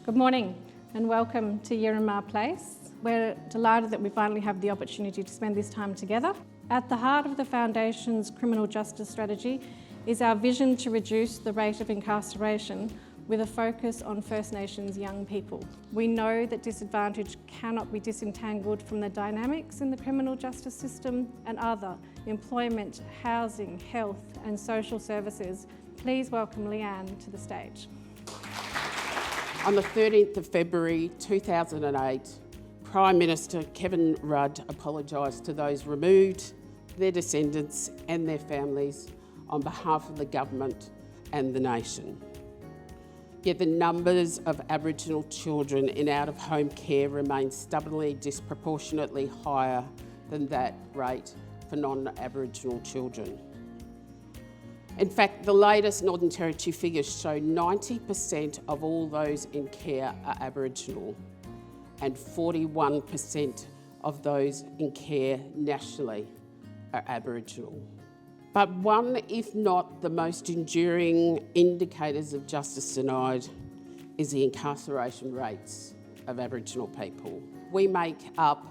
Good morning and welcome to Yirramar Place. We're delighted that we finally have the opportunity to spend this time together. At the heart of the Foundation's criminal justice strategy is our vision to reduce the rate of incarceration with a focus on First Nations young people. We know that disadvantage cannot be disentangled from the dynamics in the criminal justice system and other employment, housing, health and social services. Please welcome Leanne to the stage. On the 13th of February 2008, Prime Minister Kevin Rudd apologised to those removed, their descendants and their families on behalf of the government and the nation. Yet the numbers of Aboriginal children in out-of-home care remain stubbornly disproportionately higher than that rate for non-Aboriginal children. In fact, the latest Northern Territory figures show 90% of all those in care are Aboriginal and 41% of those in care nationally are Aboriginal. But one, if not the most enduring indicators of justice denied, is the incarceration rates of Aboriginal people. We make up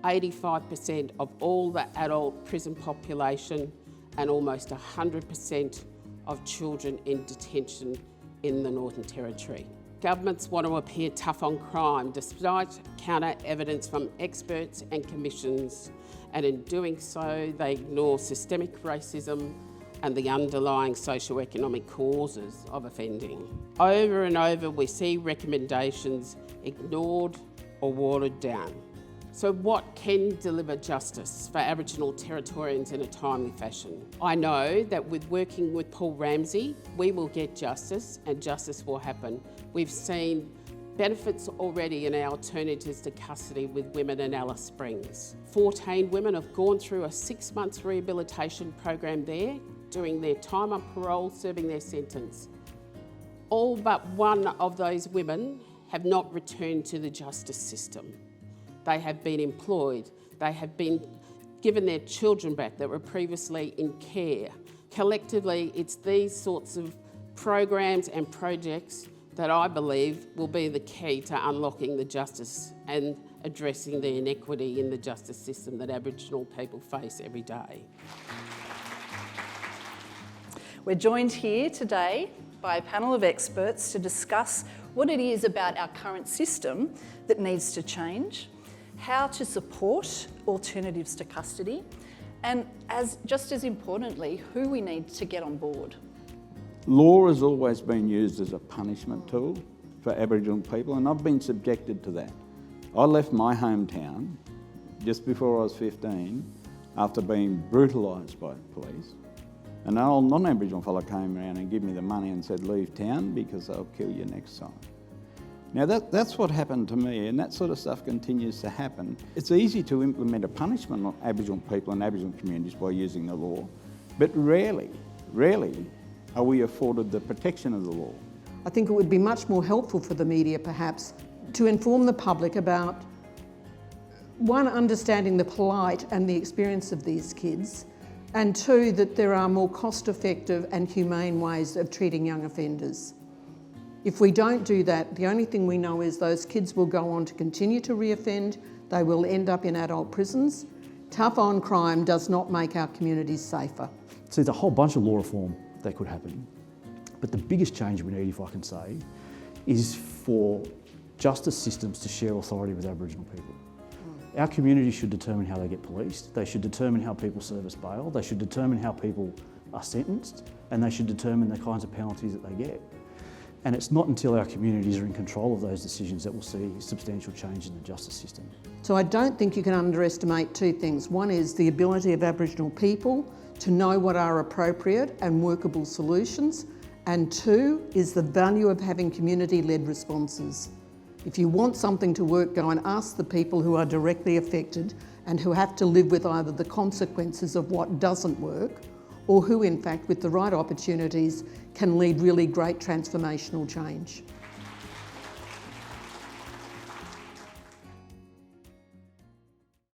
85% of all the adult prison population and almost 100% of children in detention in the Northern Territory. Governments want to appear tough on crime despite counter evidence from experts and commissions, and in doing so they ignore systemic racism and the underlying socio-economic causes of offending. Over and over we see recommendations ignored or watered down. So what can deliver justice for Aboriginal Territorians in a timely fashion? I know that with working with Paul Ramsey, we will get justice and justice will happen. We've seen benefits already in our alternatives to custody with women in Alice Springs. 14 women have gone through a 6-month rehabilitation program there, doing their time on parole, serving their sentence. All but one of those women have not returned to the justice system. They have been employed, they have been given their children back that were previously in care. Collectively, it's these sorts of programs and projects that I believe will be the key to unlocking the justice and addressing the inequity in the justice system that Aboriginal people face every day. We're joined here today by a panel of experts to discuss what it is about our current system that needs to change, how to support alternatives to custody, and just as importantly, who we need to get on board. Law has always been used as a punishment tool for Aboriginal people, and I've been subjected to that. I left my hometown just before I was 15 after being brutalised by the police. An old non-Aboriginal fellow came around and gave me the money and said, leave town because they'll kill you next time. Now that's what happened to me, and that sort of stuff continues to happen. It's easy to implement a punishment on Aboriginal people and Aboriginal communities by using the law, but rarely are we afforded the protection of the law. I think it would be much more helpful for the media perhaps to inform the public about, one, understanding the plight and the experience of these kids, and two, that there are more cost-effective and humane ways of treating young offenders. If we don't do that, the only thing we know is those kids will go on to continue to reoffend, they will end up in adult prisons. Tough on crime does not make our communities safer. So there's a whole bunch of law reform that could happen, but the biggest change we need, if I can say, is for justice systems to share authority with Aboriginal people. Our community should determine how they get policed, they should determine how people service bail, they should determine how people are sentenced, and they should determine the kinds of penalties that they get. And it's not until our communities are in control of those decisions that we'll see substantial change in the justice system. So I don't think you can underestimate two things. One is the ability of Aboriginal people to know what are appropriate and workable solutions, and two is the value of having community-led responses. If you want something to work, go and ask the people who are directly affected and who have to live with either the consequences of what doesn't work, or who in fact with the right opportunities can lead really great transformational change.